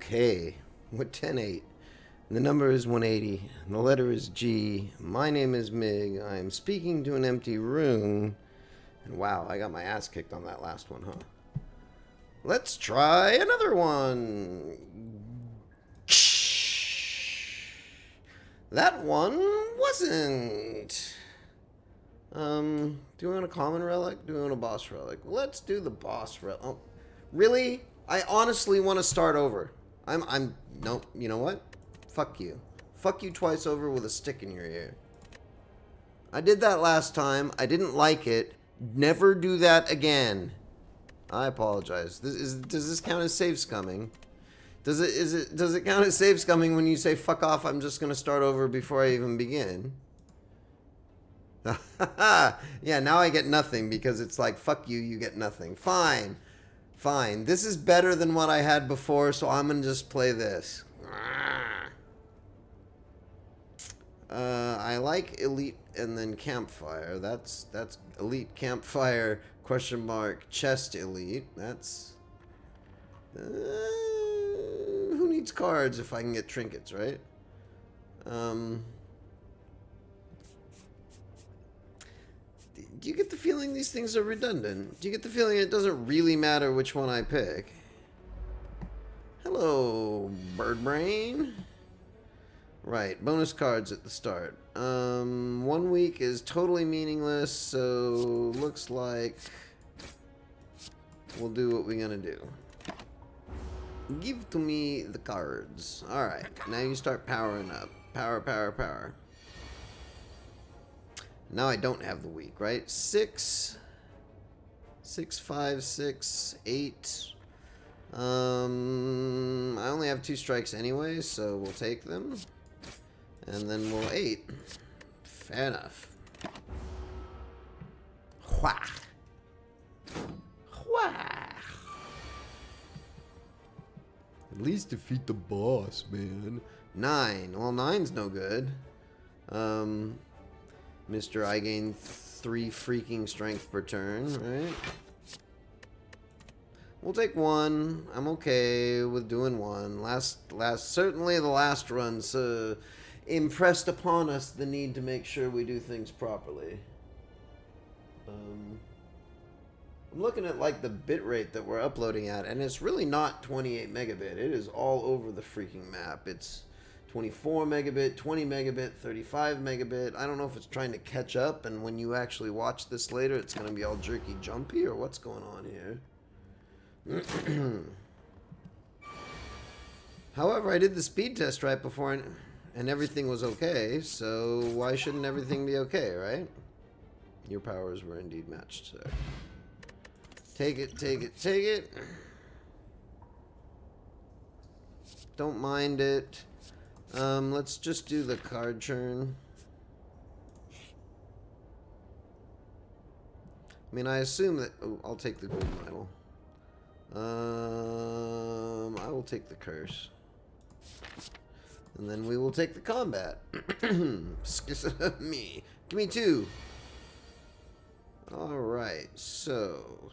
Okay, with 10-8. The number is 180. And the letter is G. My name is Mig. I am speaking to an empty room. And wow, I got my ass kicked on that last one, huh? Let's try another one. That one wasn't. Do you want a common relic? Do you want a boss relic? Let's do the boss relic. Oh, really? I honestly want to start over. No, you know what? Fuck you. Fuck you twice over with a stick in your ear. I did that last time. I didn't like it. Never do that again. I apologize. Does this count as save scumming? Does it count as save scumming when you say fuck off, I'm just gonna start over before I even begin? Yeah, now I get nothing because it's like fuck you, you get nothing. Fine. Fine. This is better than what I had before, so I'm gonna just play this. I like elite and then campfire. That's elite campfire question mark chest elite. That's who needs cards if I can get trinkets, right? Do you get the feeling these things are redundant? Do you get the feeling it doesn't really matter which one I pick? Hello, bird brain. Right, bonus cards at the start. 1 week is totally meaningless, so looks like we'll do what we're gonna do. Give to me the cards. Alright, now you start powering up. Power, power, power. Now I don't have the week, right? 6, 5, 6, 8. I only have 2 strikes anyway, so we'll take them. And then we'll 8. Fair enough. Wha. Wha. At least defeat the boss, man. 9. Well, 9's no good. Mr. I gain 3 freaking strength per turn, right? We'll take 1. I'm okay with doing 1. Certainly the last run's impressed upon us the need to make sure we do things properly. I'm looking at like the bit rate that we're uploading at, and it's really not 28 megabit. It is all over the freaking map. It's 24 megabit, 20 megabit, 35 megabit. I don't know if it's trying to catch up, and when you actually watch this later, it's going to be all jerky jumpy, or what's going on here. However, I did the speed test right before, and everything was okay, so why shouldn't everything be okay, right? Your powers were indeed matched, sir. Take it, take it, take it. Don't mind it. Let's just do the card churn. I mean, I assume that... Oh, I'll take the golden idol. I will take the curse. And then we will take the combat. Me. Give me 2. Alright, so.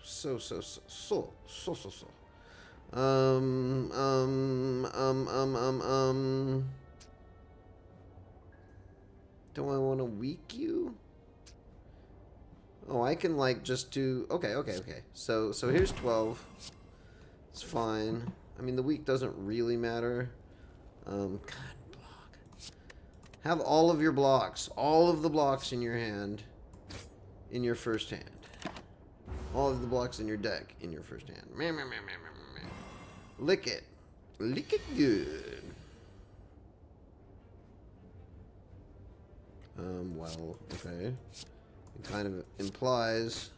Do I want to weak you? Oh, I can like just do... Okay. So here's 12. It's fine. I mean, the weak doesn't really matter. God, block. Have all of your blocks. All of the blocks in your hand. In your first hand. All of the blocks in your deck. In your first hand. Lick it. Lick it good. Well, okay. It kind of implies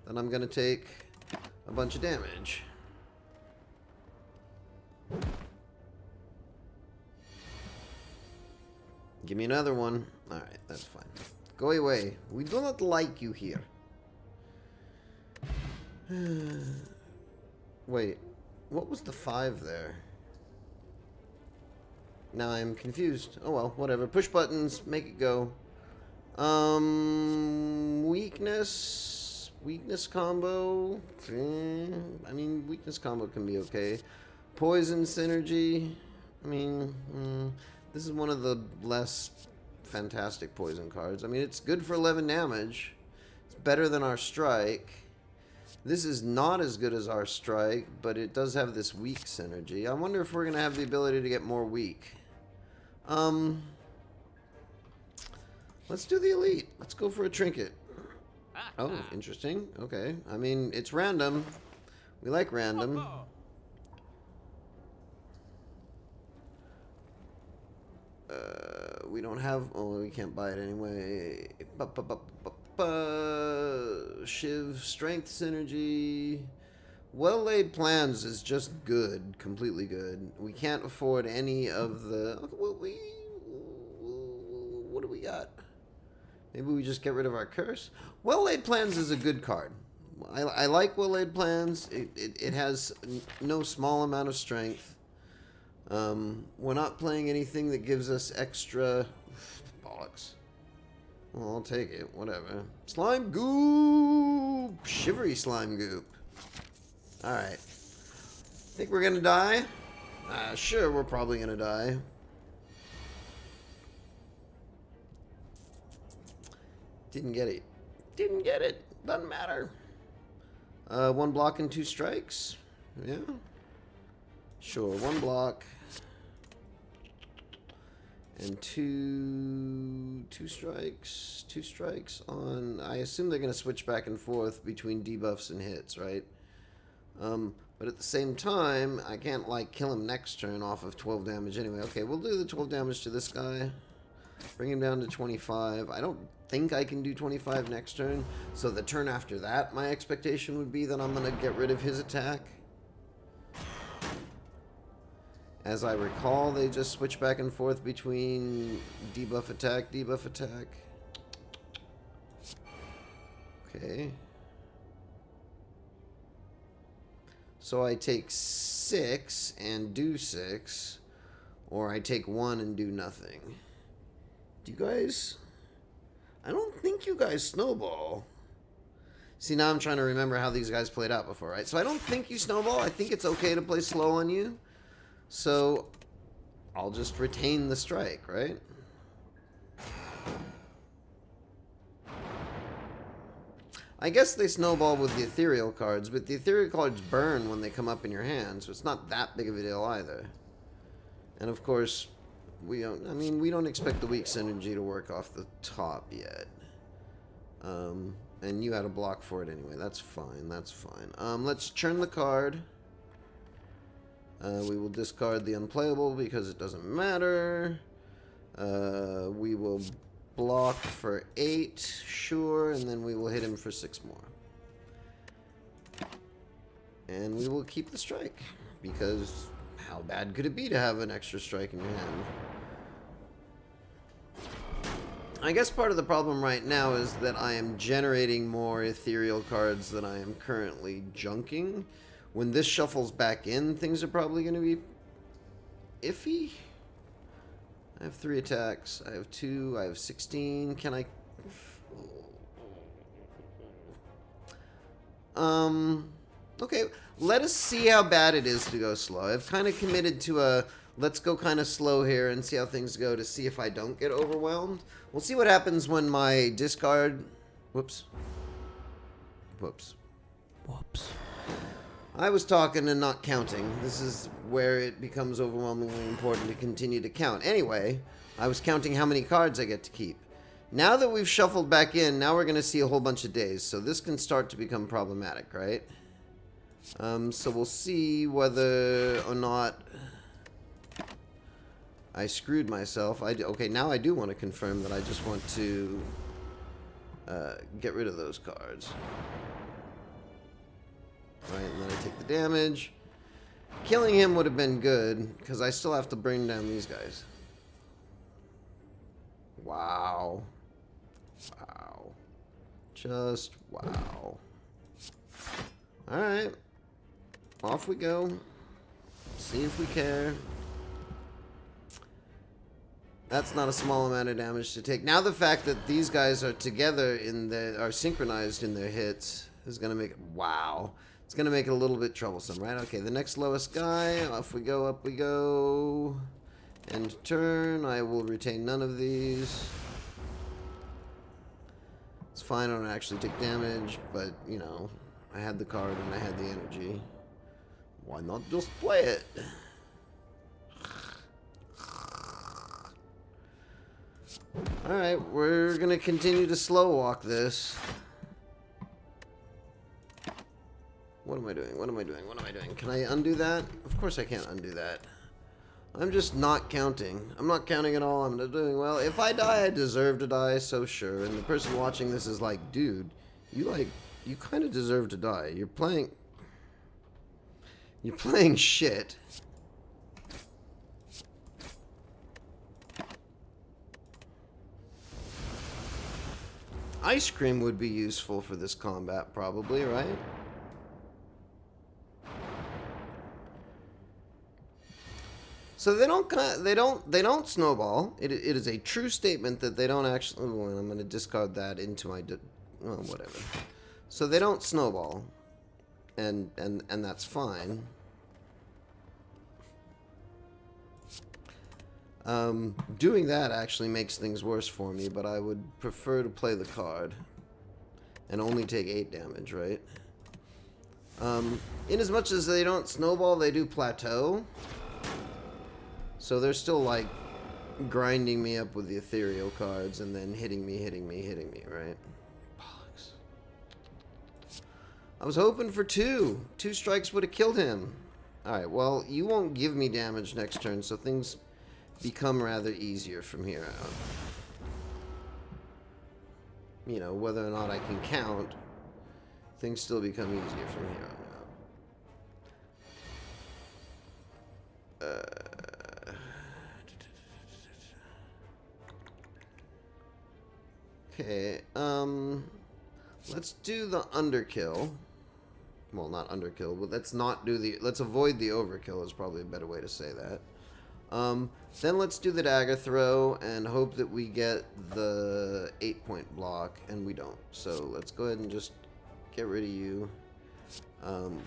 that I'm gonna take a bunch of damage. Give me another one. Alright, that's fine. Go away. We do not like you here. Wait. What was the 5 there? Now I'm confused. Oh well, whatever. Push buttons, make it go. Weakness combo. I mean, weakness combo can be okay. Poison synergy. I mean, this is one of the less fantastic poison cards. I mean, it's good for 11 damage. It's better than our strike. This is not as good as our strike, but it does have this weak synergy. I wonder if we're going to have the ability to get more weak. Let's do the elite. Let's go for a trinket. Oh, interesting. Okay. I mean, it's random. We like random. We don't have... Oh, we can't buy it anyway. Shiv, strength, synergy. Well-laid plans is just good. Completely good. We can't afford any of the... What do we got? Maybe we just get rid of our curse? Well-laid plans is a good card. I like well-laid plans. It has no small amount of strength. We're not playing anything that gives us extra... Bollocks. Well, I'll take it. Whatever. Slime goop! Shivery slime goop. Alright. Think we're gonna die? Sure, we're probably gonna die. Didn't get it. Didn't get it. Doesn't matter. 1 block and 2 strikes. Yeah. Sure, 1 block. And two strikes. 2 strikes on... I assume they're going to switch back and forth between debuffs and hits, right? But at the same time, I can't, like, kill him next turn off of 12 damage anyway. Okay, we'll do the 12 damage to this guy. Bring him down to 25. I don't think I can do 25 next turn. So the turn after that, my expectation would be that I'm going to get rid of his attack. As I recall, they just switch back and forth between debuff attack, debuff attack. Okay. So I take 6 and do 6, or I take 1 and do nothing. Do you guys... I don't think you guys snowball. See, now I'm trying to remember how these guys played out before, right? So I don't think you snowball. I think it's okay to play slow on you. So I'll just retain the strike, right? I guess they snowball with the ethereal cards, but the ethereal cards burn when they come up in your hand, so it's not that big of a deal either. And of course, we don't expect the weak synergy to work off the top yet. And you had a block for it anyway. That's fine. That's fine. Let's churn the card. We will discard the unplayable because it doesn't matter. We will block for 8, sure, and then we will hit him for 6 more. And we will keep the strike, because how bad could it be to have an extra strike in your hand? I guess part of the problem right now is that I am generating more ethereal cards than I am currently junking. When this shuffles back in, things are probably going to be iffy. I have 3 attacks. I have 2. I have 16. Can I... Okay, let us see how bad it is to go slow. I've kind of committed to a... Let's go kind of slow here and see how things go to see if I don't get overwhelmed. We'll see what happens when my discard... Whoops. Whoops. Whoops. I was talking and not counting. This is where it becomes overwhelmingly important to continue to count. Anyway, I was counting how many cards I get to keep. Now that we've shuffled back in, now we're going to see a whole bunch of days. So this can start to become problematic, right? So we'll see whether or not I screwed myself. Okay, now I do want to confirm that I just want to get rid of those cards. Right, and then I take the damage. Killing him would have been good, because I still have to bring down these guys. Wow. Wow. Just wow. Alright. Off we go. See if we care. That's not a small amount of damage to take. Now the fact that these guys are together are synchronized in their hits is going to make it... Wow. It's going to make it a little bit troublesome, right? Okay, the next lowest guy. Off we go, up we go. End turn. I will retain none of these. It's fine, I don't actually take damage, but, you know, I had the card and I had the energy. Why not just play it? Alright, we're gonna continue to slow walk this. What am I doing? What am I doing? What am I doing? Can I undo that? Of course I can't undo that. I'm just not counting. I'm not counting at all. I'm not doing well. If I die, I deserve to die, so sure. And the person watching this is like, dude, you kind of deserve to die. You're playing shit. Ice cream would be useful for this combat, probably, right? So they don't snowball. It is a true statement that they don't actually. Well, I'm going to discard that into my. Well, whatever. So they don't snowball, and that's fine. Doing that actually makes things worse for me, but I would prefer to play the card and only take 8 damage, right? In as much as they don't snowball, they do plateau. So they're still like grinding me up with the ethereal cards and then hitting me, right? Bollocks. I was hoping for 2. 2 strikes would have killed him. Alright, well, you won't give me damage next turn, so things become rather easier from here out. You know, whether or not I can count, things still become easier from here on out. Okay, let's do the underkill. Well, not underkill, but let's avoid the overkill is probably a better way to say that. Then let's do the dagger throw and hope that we get the 8-point block, and we don't. So let's go ahead and just get rid of you.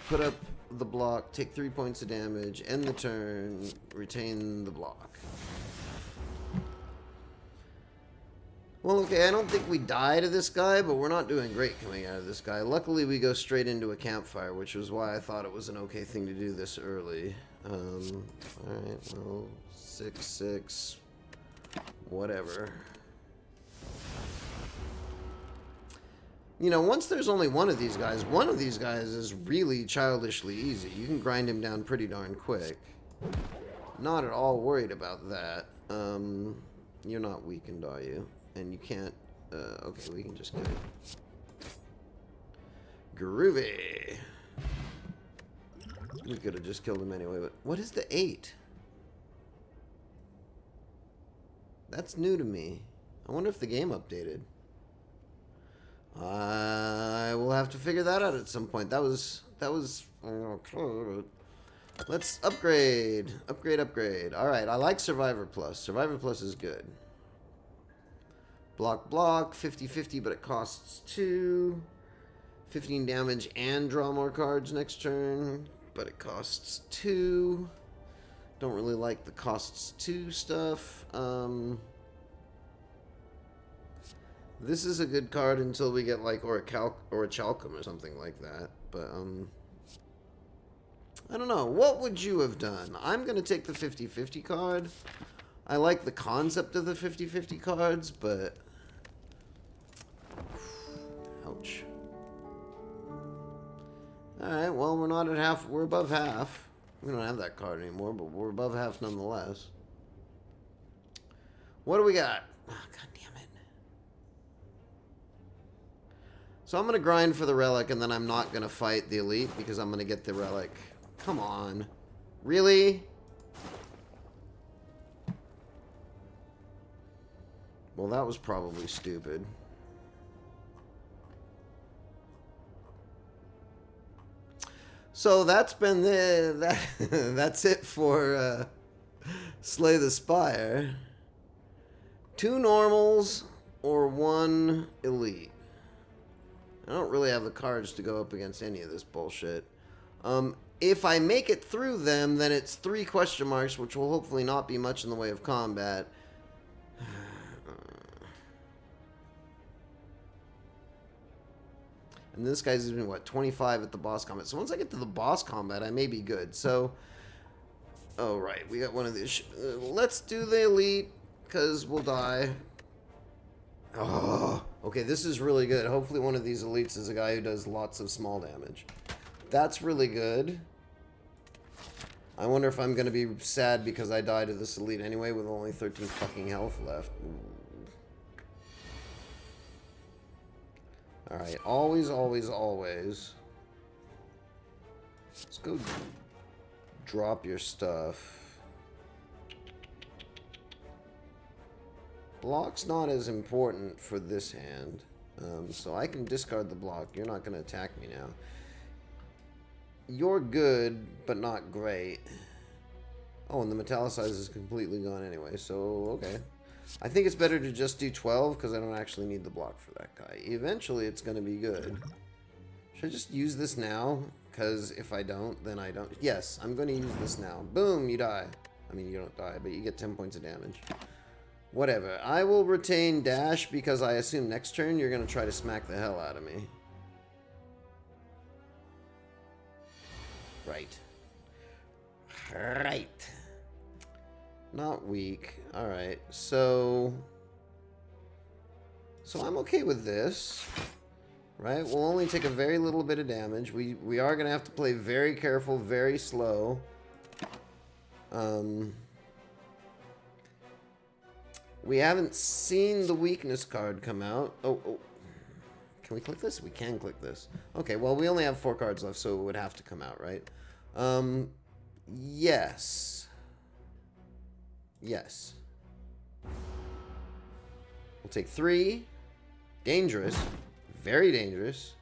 Put up the block, take 3 points of damage, end the turn, retain the block. Well, okay, I don't think we die to this guy, but we're not doing great coming out of this guy. Luckily, we go straight into a campfire, which was why I thought it was an okay thing to do this early. Alright, well, 6, whatever. You know, once there's only one of these guys is really childishly easy. You can grind him down pretty darn quick. Not at all worried about that. You're not weakened, are you? And you can't, okay, we can just kill you. Groovy. We could have just killed him anyway, but what is the 8? That's new to me. I wonder if the game updated. I will have to figure that out at some point. That was okay. Let's upgrade. Upgrade. Alright, I like Survivor Plus. Survivor Plus is good. Block, 50-50, but it costs 2. 15 damage and draw more cards next turn, but it costs 2. Don't really like the costs 2 stuff. This is a good card until we get like Orichalcum or something like that. But I don't know. What would you have done? I'm gonna take the 50-50 card. I like the concept of the 50-50 cards, but ouch. Alright, well, we're not at half. We're above half. We don't have that card anymore, but we're above half nonetheless. What do we got? Oh, God damn it. So I'm going to grind for the relic, and then I'm not going to fight the elite because I'm going to get the relic. Come on. Really? Well, that was probably stupid. So that's been that's it for Slay the Spire. 2 normals or 1 elite. I don't really have the cards to go up against any of this bullshit. If I make it through them, then it's 3 question marks, which will hopefully not be much in the way of combat. And this guy's been, what, 25 at the boss combat. So once I get to the boss combat, I may be good. So, oh, right, we got one of these. Let's do the elite, because we'll die. Oh, okay, this is really good. Hopefully one of these elites is a guy who does lots of small damage. That's really good. I wonder if I'm going to be sad because I died to this elite anyway with only 13 fucking health left. Alright, always, always, always. Let's go drop your stuff. Block's not as important for this hand. So I can discard the block. You're not going to attack me now. You're good, but not great. Oh, and the metallicize is completely gone anyway, so okay. I think it's better to just do 12 because I don't actually need the block for that guy. Eventually, it's going to be good. Should I just use this now? Because if I don't, then I don't. Yes, I'm going to use this now. Boom, you die. I mean, you don't die, but you get 10 points of damage. Whatever. I will retain dash because I assume next turn you're going to try to smack the hell out of me. Right. Right. Not weak. Alright, so I'm okay with this. Right? We'll only take a very little bit of damage. We are going to have to play very careful, very slow. We haven't seen the weakness card come out. Oh. Can we click this? We can click this. Okay, well, we only have 4 cards left, so it would have to come out, right? Yes. Yes. We'll take 3. Dangerous. Very dangerous.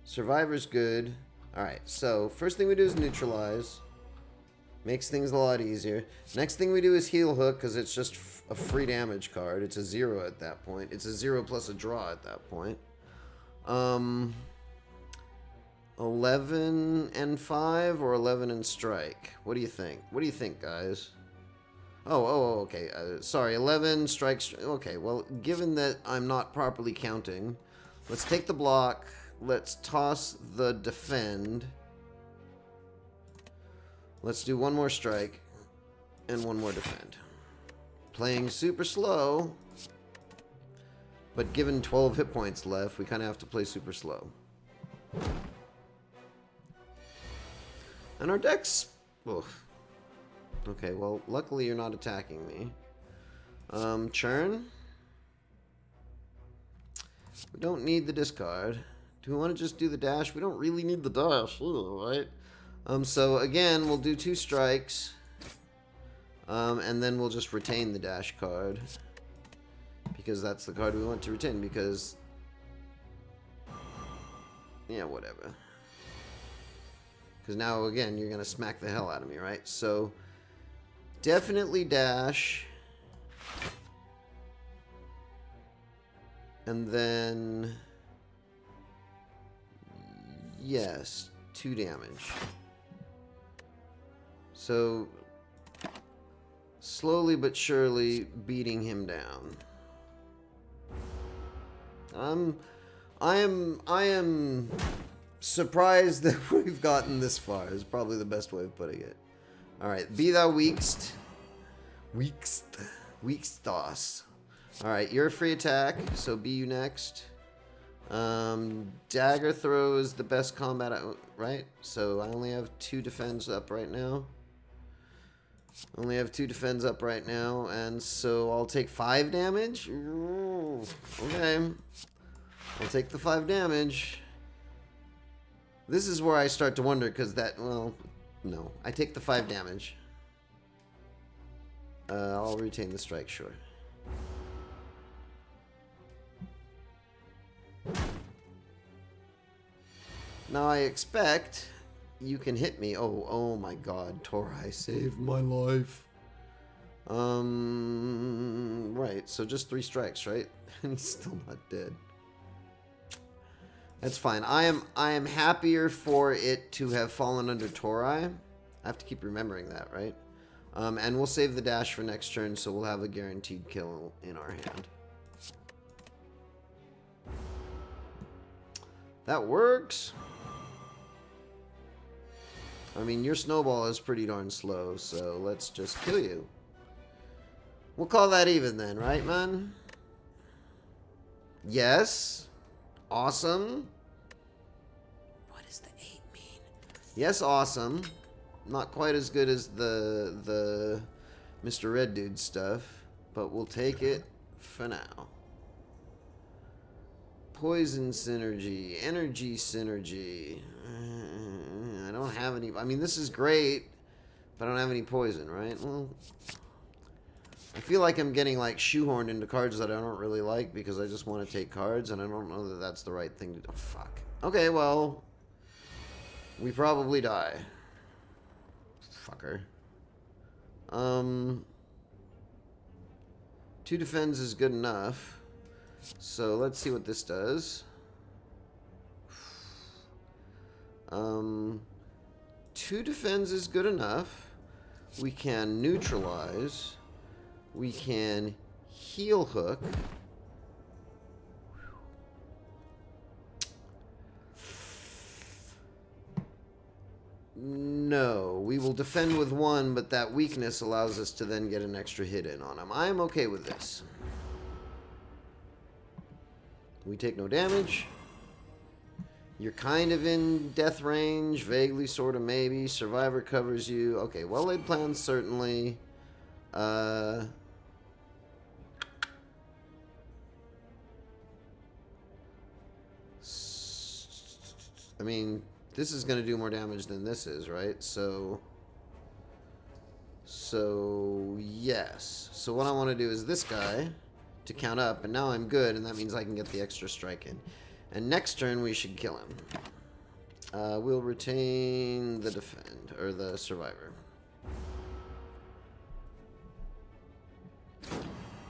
Survivor's good. Alright, so first thing we do is neutralize. Makes things a lot easier. Next thing we do is heal hook, because it's just a free damage card. It's a 0 at that point. It's a 0 plus a draw at that point. 11 and 5 or 11 and strike? What do you think? What do you think, guys? Oh, okay. Sorry, 11 strikes. Okay, well, given that I'm not properly counting, let's take the block. Let's toss the defend. Let's do 1 more strike and 1 more defend. Playing super slow, but given 12 hit points left, we kind of have to play super slow. And our deck's... Oof. Okay, well, luckily you're not attacking me. Churn. We don't need the discard. Do we want to just do the dash? We don't really need the dash, right? So again, we'll do 2 strikes. And then we'll just retain the dash card. Because that's the card we want to retain, because... Yeah, whatever. Because now, again, you're going to smack the hell out of me, right? So, definitely dash. And then... Yes, 2 damage. So, slowly but surely beating him down. I am surprised that we've gotten this far, is probably the best way of putting it. Alright, be thou weakst. Weakstos. Alright, you're a free attack, so be you next. Dagger throw is the best combat, right? So I only have 2 defends up right now. And so I'll take 5 damage. Ooh, okay. I'll take the 5 damage. This is where I start to wonder, because that, well, no. I take the 5 damage. I'll retain the strike, sure. Now I expect you can hit me. Oh my god, Torai saved my life. Right, so just 3 strikes, right? And he's still not dead. That's fine. I am happier for it to have fallen under Torai. I have to keep remembering that, right? And we'll save the dash for next turn, so we'll have a guaranteed kill in our hand. That works. I mean, your snowball is pretty darn slow, so let's just kill you. We'll call that even then, right, man? Yes. Awesome. What does the 8 mean? Yes, awesome. Not quite as good as the Mr. Red Dude stuff, but we'll take it for now. Poison synergy, energy synergy. I don't have any. I mean, this is great, but I don't have any poison, right? Well, I feel like I'm getting like shoehorned into cards that I don't really like because I just want to take cards, and I don't know that that's the right thing to do. Oh, fuck. Okay, well, we probably die. Fucker. 2 defends is good enough. So let's see what this does. 2 defends is good enough. We can neutralize. We can heal hook. No, we will defend with 1, but that weakness allows us to then get an extra hit in on him. I am okay with this. We take no damage. You're kind of in death range, vaguely, sort of, maybe. Survivor covers you. Okay, well-laid plans, certainly. I mean, this is going to do more damage than this is, right? So, yes. So what I want to do is this guy to count up, and now I'm good, and that means I can get the extra strike in. And next turn, we should kill him. We'll retain the defend, or the survivor.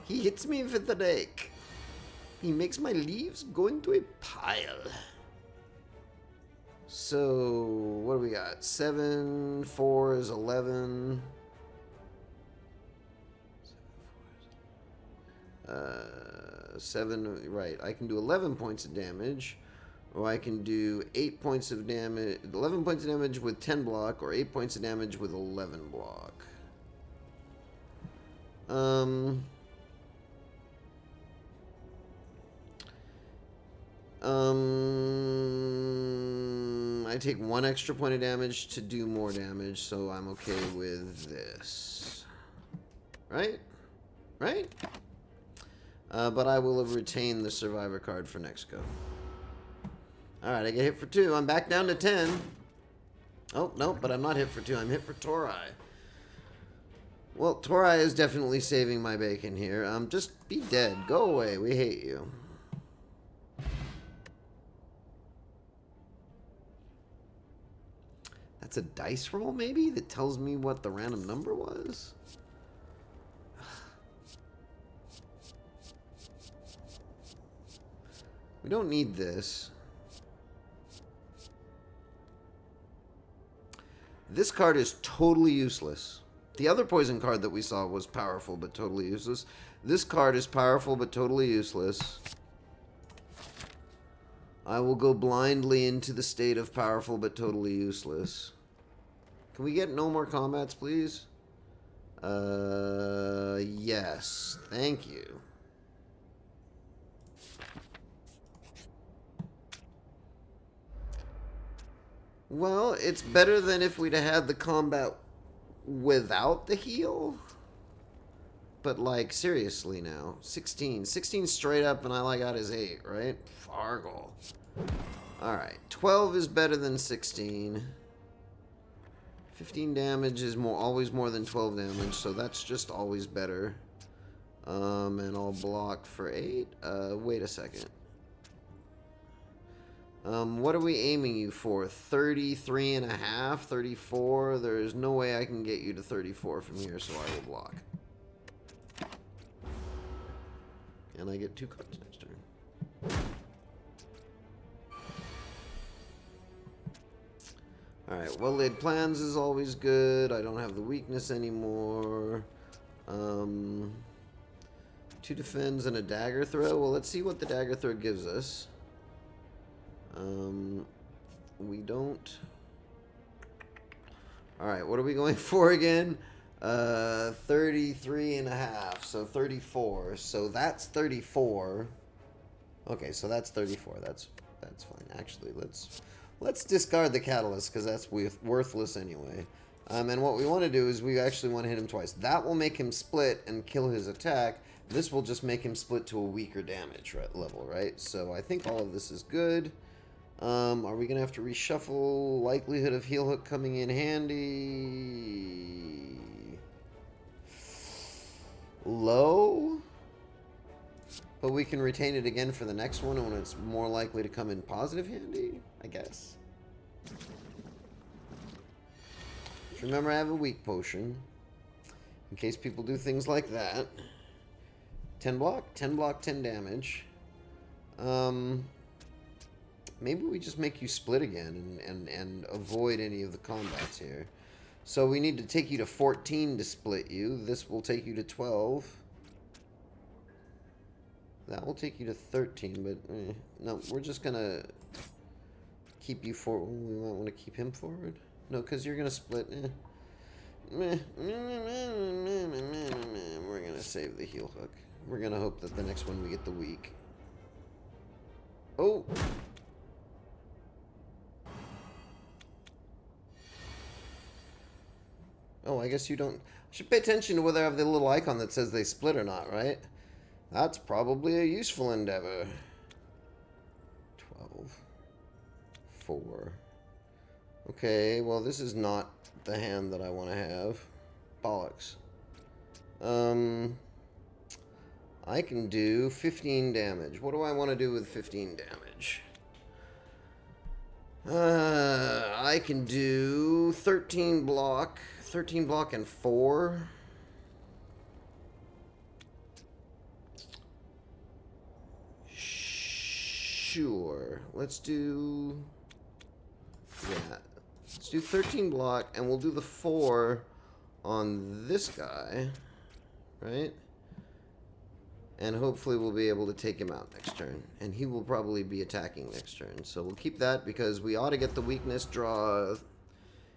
He hits me with the rake. He makes my leaves go into a pile. So, what do we got? 7, 4 is 11. 7, right. I can do 11 points of damage, or I can do 8 points of damage, 11 points of damage with 10 block, or 8 points of damage with 11 block. I take 1 extra point of damage to do more damage, so I'm okay with this. Right? Right? But I will have retained the survivor card for next go. Alright, I get hit for 2. I'm back down to 10. Oh, no, but I'm not hit for 2. I'm hit for Torai. Well, Torai is definitely saving my bacon here. Just be dead. Go away. We hate you. That's a dice roll, maybe? That tells me what the random number was? We don't need this. This card is totally useless. The other poison card that we saw was powerful but totally useless. This card is powerful but totally useless. I will go blindly into the state of powerful but totally useless. Can we get no more combats, please? Yes. Thank you. Well, it's better than if we'd have had the combat without the heal. But, like, seriously now. 16. 16 straight up, and all I got is 8, right? Fargle. Alright. 12 is better than 16. 15 damage is always more than 12 damage, so that's just always better. And I'll block for 8. Wait a second. What are we aiming you for? 33 and a half? 34? There's no way I can get you to 34 from here, so I will block. And I get 2 cards next turn. Alright, well-laid plans is always good. I don't have the weakness anymore. 2 defends and a dagger throw. Well, let's see what the dagger throw gives us. We don't... Alright, what are we going for again? 33 and a half. So 34. So that's 34. Okay, so that's 34. That's fine. Actually, let's discard the catalyst because that's worthless anyway. And what we want to do is we actually want to hit him twice. That will make him split and kill his attack. This will just make him split to a weaker damage level, right? So I think all of this is good. Are we going to have to reshuffle? Likelihood of heel hook coming in handy. Low. But we can retain it again for the next one when it's more likely to come in positive handy, I guess. Just remember, I have a weak potion. In case people do things like that. 10 block, 10 block, 10 damage. Maybe we just make you split again and avoid any of the combats here. So we need to take you to 14 to split you. This will take you to 12. That will take you to 13, but no, we're just gonna keep you forward. We might want to keep him forward. No, because you're gonna split. We're gonna save the heel hook. We're gonna hope that the next one we get the weak. Oh. Oh, I guess you don't. I should pay attention to whether I have the little icon that says they split or not, right? That's probably a useful endeavor. 12. 4. Okay, well, this is not the hand that I want to have. Bollocks. I can do 15 damage. What do I want to do with 15 damage? I can do 13 block. 13 block and 4. Sure. Let's do... Yeah. Let's do 13 block, and we'll do the 4 on this guy. Right? And hopefully we'll be able to take him out next turn. And he will probably be attacking next turn. So we'll keep that because we ought to get the weakness draw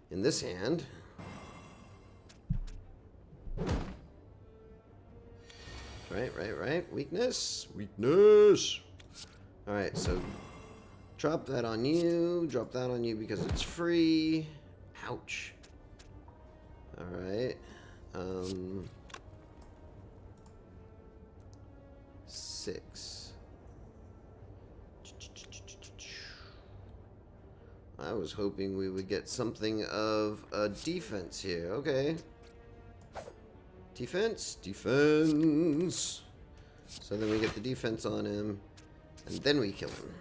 in this hand. Right. Weakness. Alright, so drop that on you. Drop that on you because it's free. Ouch. Alright. 6. I was hoping we would get something of a defense here. Okay. Defense. So then we get the defense on him, and then we kill him.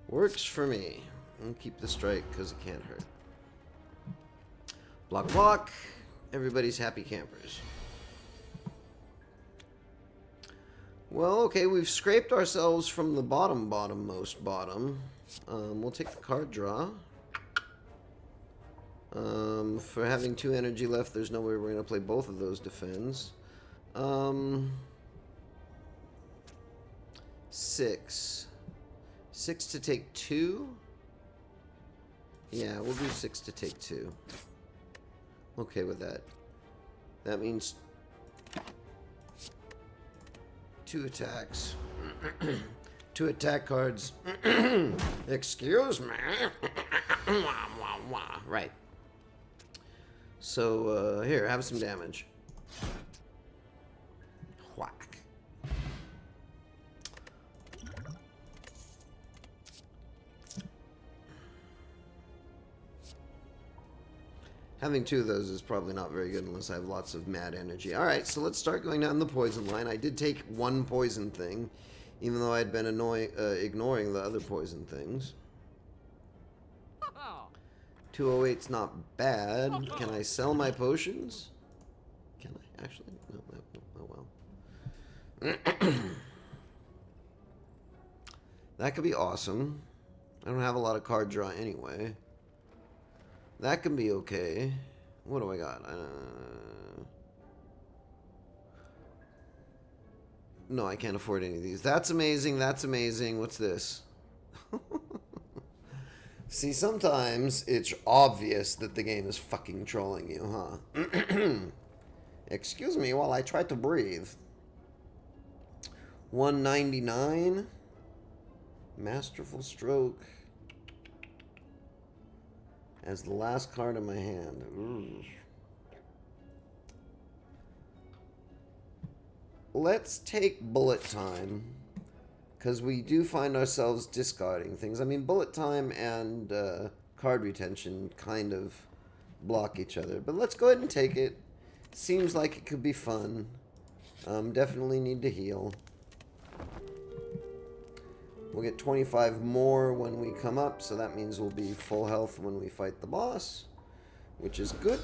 Works for me. I'll keep the strike because it can't hurt. Block. Everybody's happy campers. Well, okay, we've scraped ourselves from the bottommost bottom. We'll take the card draw. For having 2 energy left, there's no way we're going to play both of those defends. 6. 6 to take 2? Yeah, we'll do 6 to take 2. Okay with that. That means 2 attacks. 2 attack cards. Excuse me. Right. So, here, have some damage. Whack. Having 2 of those is probably not very good unless I have lots of mad energy. Alright, so let's start going down the poison line. I did take 1 poison thing, even though I'd been ignoring the other poison things. 208's not bad. Can I sell my potions? Can I? Actually, no, oh well. That could be awesome. I don't have a lot of card draw anyway. That can be okay. What do I got? No, I can't afford any of these. That's amazing. That's amazing. What's this? See, sometimes it's obvious that the game is fucking trolling you, huh? Excuse me while I try to breathe. 199. Masterful Stroke. As the last card in my hand. Ooh. Let's take Bullet Time. Because we do find ourselves discarding things. I mean, Bullet Time and card retention kind of block each other. But let's go ahead and take it. Seems like it could be fun. Definitely need to heal. We'll get 25 more when we come up, so that means we'll be full health when we fight the boss, which is good.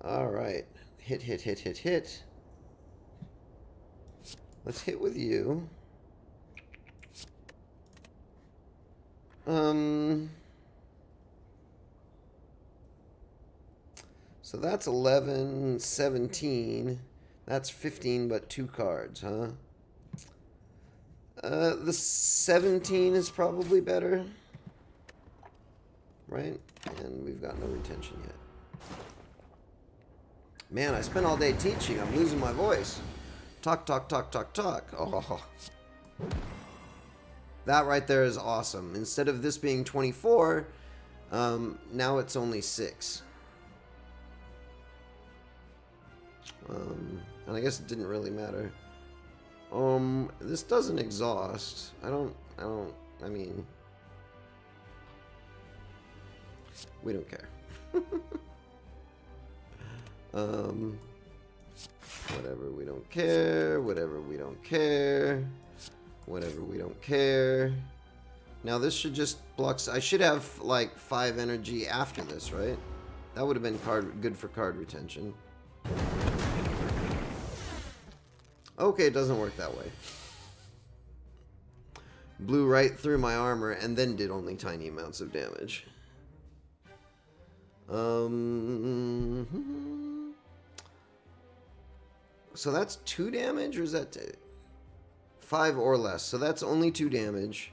Alright. Hit, hit, hit, hit, hit. Let's hit with you. So that's 11, 17. That's 15, but 2 cards, huh? The 17 is probably better. Right? And we've got no retention yet. Man, I spent all day teaching. I'm losing my voice. Talk, talk, talk, talk, talk. Oh. That right there is awesome. Instead of this being 24, now it's only 6. And I guess it didn't really matter. This doesn't exhaust. I mean, we don't care. Whatever, we don't care. Whatever, we don't care. Whatever, we don't care. Now this should just block. I should have like 5 energy after this, right? That would have been good for card retention. Okay, it doesn't work that way. Blew right through my armor and then did only tiny amounts of damage. So that's 2 damage, or is that 5 or less? So that's only 2 damage,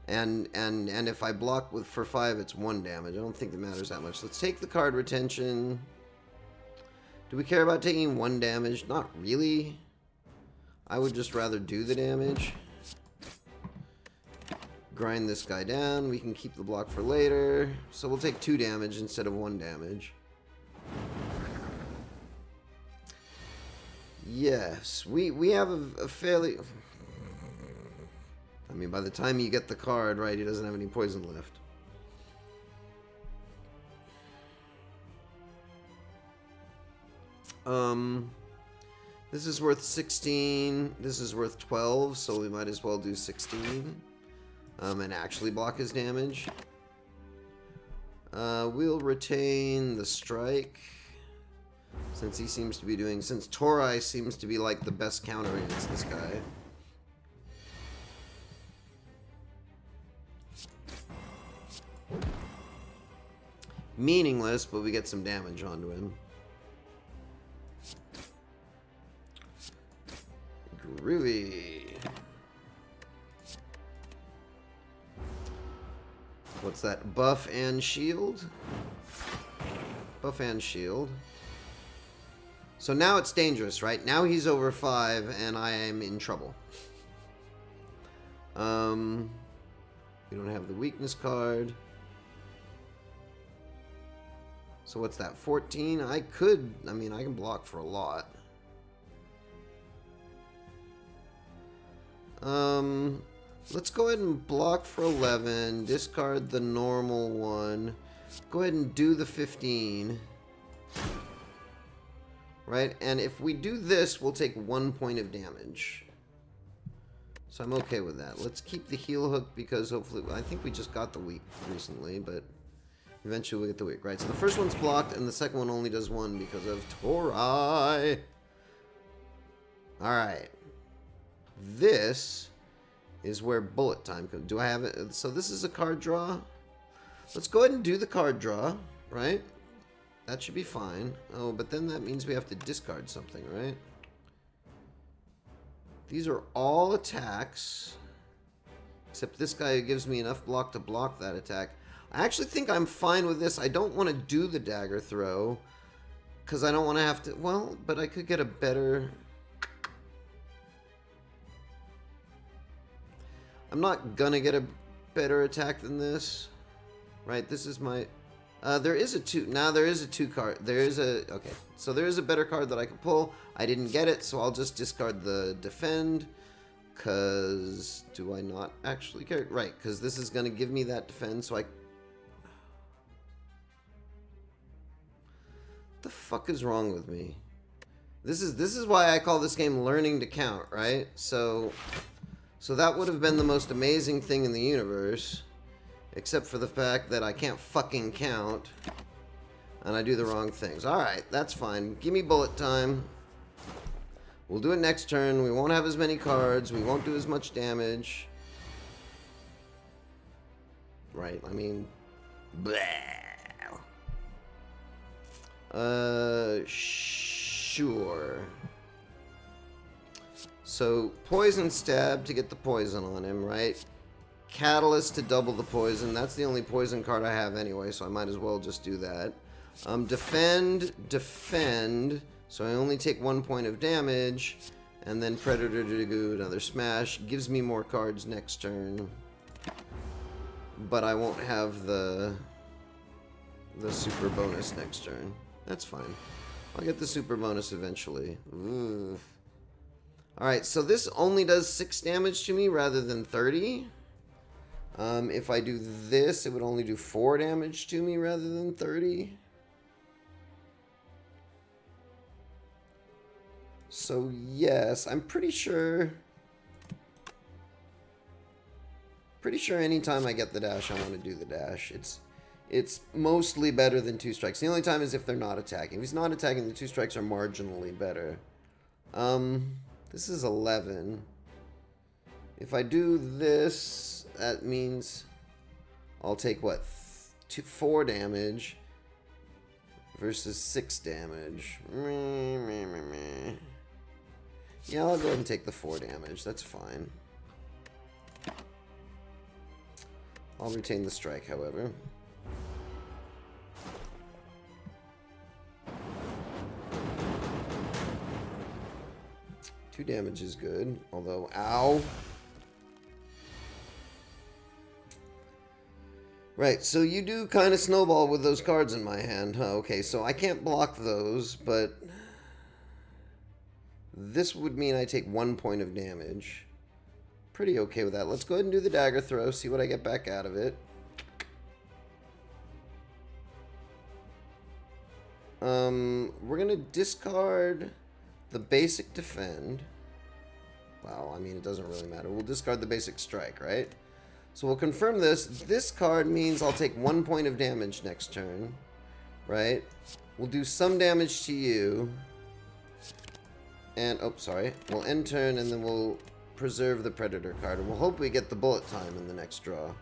and if I block for 5, it's 1 damage. I don't think that matters that much. Let's take the card retention. Do we care about taking 1 damage? Not really. I would just rather do the damage. Grind this guy down. We can keep the block for later. So we'll take 2 damage instead of 1 damage. Yes, we have a fairly... I mean, by the time you get the card, right, he doesn't have any poison left. This is worth 16. This is worth 12, so we might as well do 16. And actually block his damage. We'll retain the strike. Since he seems to be doing... Since Torai seems to be like the best counter against this guy. Meaningless, but we get some damage onto him. Groovy. What's that? Buff and shield? Buff and shield. So now it's dangerous, right? Now he's over 5 and I am in trouble. We don't have the weakness card. So what's that? 14? I can block for a lot. Let's go ahead and block for 11. Discard the normal one. Go ahead and do the 15. Right? And if we do this, we'll take 1 point of damage. So I'm okay with that. Let's keep the heal hook because hopefully... I think we just got the weak recently, but eventually we'll get the weak. Right, so the first one's blocked and the second one only does 1 because of Torai. Alright. This is where bullet time comes. Do I have it? So this is a card draw. Let's go ahead and do the card draw, right? That should be fine. Oh, but then that means we have to discard something, right? These are all attacks. Except this guy gives me enough block to block that attack. I actually think I'm fine with this. I don't want to do the dagger throw. Because I don't want to have to... Well, but I could get a better... I'm not gonna get a better attack than this. Right, this is my... there is a 2... Now there is a 2 card. There is a... Okay, so there is a better card that I can pull. I didn't get it, so I'll just discard the defend. Because... Do I not actually care? Right, because this is gonna give me that defend, so I... The fuck is wrong with me? This is why I call this game learning to count, right? So that would have been the most amazing thing in the universe, except for the fact that I can't fucking count, and I do the wrong things. All right, that's fine. Give me bullet time. We'll do it next turn. We won't have as many cards. We won't do as much damage. Right? I mean, bleh. Sure. So, poison stab to get the poison on him, right? Catalyst to double the poison. That's the only poison card I have anyway, so I might as well just do that. Defend. So I only take 1 point of damage. And then Predator to do another smash. Gives me more cards next turn. But I won't have the super bonus next turn. That's fine. I'll get the super bonus eventually. Ooh. Alright, so this only does 6 damage to me rather than 30. If I do this, it would only do 4 damage to me rather than 30. So yes, I'm pretty sure anytime I get the dash, I want to do the dash. It's mostly better than 2 strikes. The only time is if they're not attacking. If he's not attacking, the 2 strikes are marginally better. This is 11. If I do this, that means I'll take what? 4 damage versus 6 damage. Yeah, I'll go ahead and take the 4 damage. That's fine. I'll retain the strike, however. Two damage is good, although, ow. Right, so you do kind of snowball with those cards in my hand, huh? Okay, so I can't block those, but this would mean I take 1 point of damage. Pretty okay with that. Let's go ahead and do the dagger throw, see what I get back out of it. We're gonna discard the basic defend. Well, I mean, it doesn't really matter. We'll discard the basic strike, right? So we'll confirm this. This card means I'll take 1 point of damage next turn, right? We'll do some damage to you. And, oh, sorry. We'll end turn, and then we'll preserve the Predator card. And we'll hope we get the bullet time in the next draw.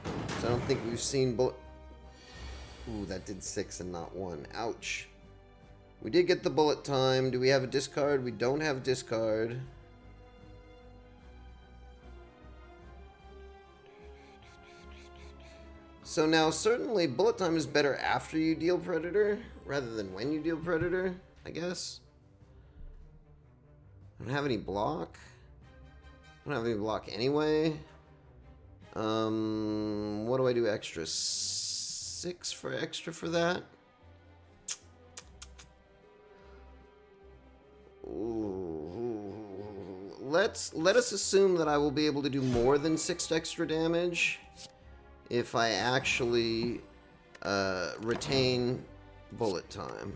So I don't think we've seen bullet... Ooh, that did 6 and not 1. Ouch. We did get the bullet time. Do we have a discard? We don't have discard. So now, certainly, bullet time is better after you deal Predator, rather than when you deal Predator, I guess. I don't have any block. I don't have any block anyway. What do I do extra? 6 for extra for that? Ooh. Let us assume that I will be able to do more than 6 extra damage if I actually retain bullet time.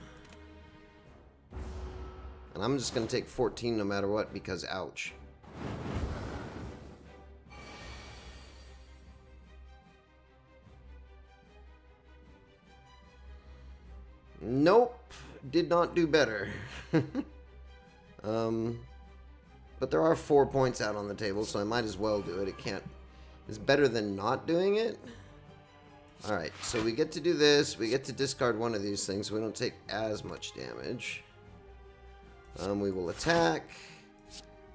And I'm just going to take 14 no matter what because ouch. Nope. Did not do better. But there are 4 points out on the table, so I might as well do it. It can't... It's better than not doing it. Alright, so we get to do this. We get to discard one of these things so we don't take as much damage. We will attack.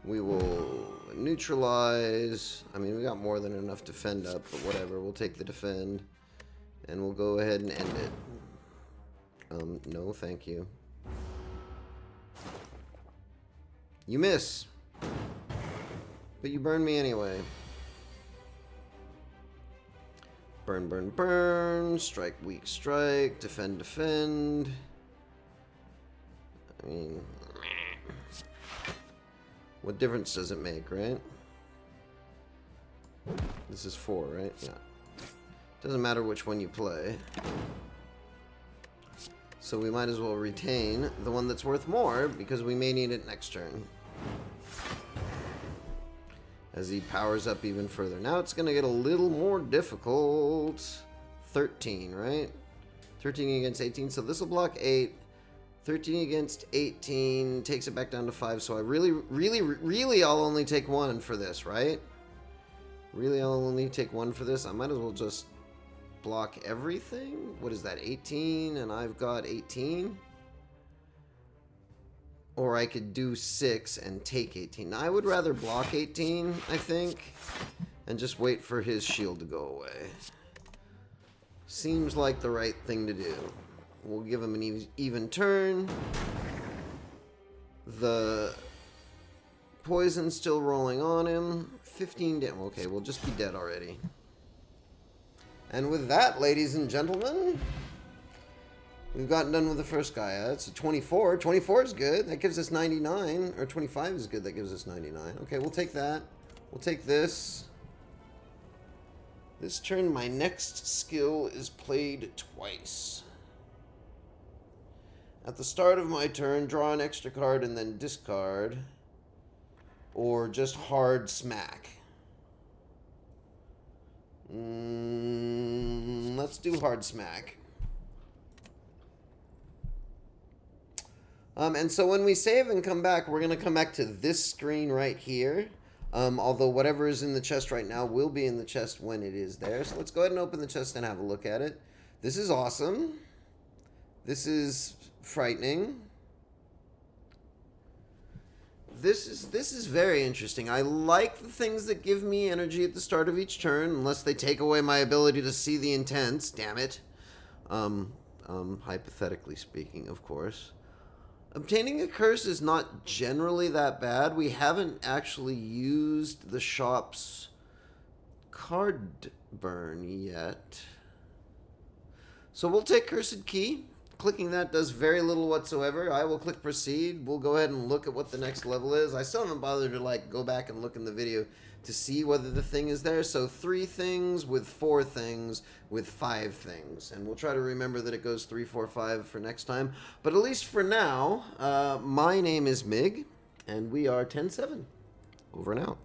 We will neutralize. I mean, we got more than enough defend up, but whatever. We'll take the defend. And we'll go ahead and end it. No, thank you. You miss. But you burn me anyway. Burn, burn, burn. Strike, weak, strike. Defend, defend. I mean, what difference does it make, right? This is 4, right? Yeah. Doesn't matter which one you play. So we might as well retain the one that's worth more because we may need it next turn. As he powers up even further. Now it's going to get a little more difficult. 13, right? 13 against 18. So this will block 8. 13 against 18 takes it back down to 5. So I really I'll only take 1 for this, right? Really, I'll only take 1 for this. I might as well just block everything. What is that? 18, and I've got 18. Or I could do 6 and take 18. Now, I would rather block 18, I think, and just wait for his shield to go away. Seems like the right thing to do. We'll give him an even turn. The poison's still rolling on him. 15 damage. Okay, we'll just be dead already. And with that, ladies and gentlemen, we've gotten done with the first guy. That's a 24. 24 is good. That gives us 99. Or 25 is good. That gives us 99. Okay, we'll take that. We'll take this. This turn, my next skill is played twice. At the start of my turn, draw an extra card and then discard. Or just hard smack. Let's do hard smack. And so when we save and come back, we're going to come back to this screen right here. Although whatever is in the chest right now will be in the chest when it is there. So let's go ahead and open the chest and have a look at it. This is awesome. This is frightening. This is very interesting. I like the things that give me energy at the start of each turn, unless they take away my ability to see the intents. Damn it. Hypothetically speaking, of course. Obtaining a curse is not generally that bad. We haven't actually used the shop's card burn yet. So we'll take Cursed Key. Clicking that does very little whatsoever. I will click proceed. We'll go ahead and look at what the next level is. I still haven't bothered to like go back and look in the video to see whether the thing is there. So 3 things with 4 things with 5 things. And we'll try to remember that it goes 3, 4, 5 for next time. But at least for now, my name is Mig, and we are 10-7. Over and out.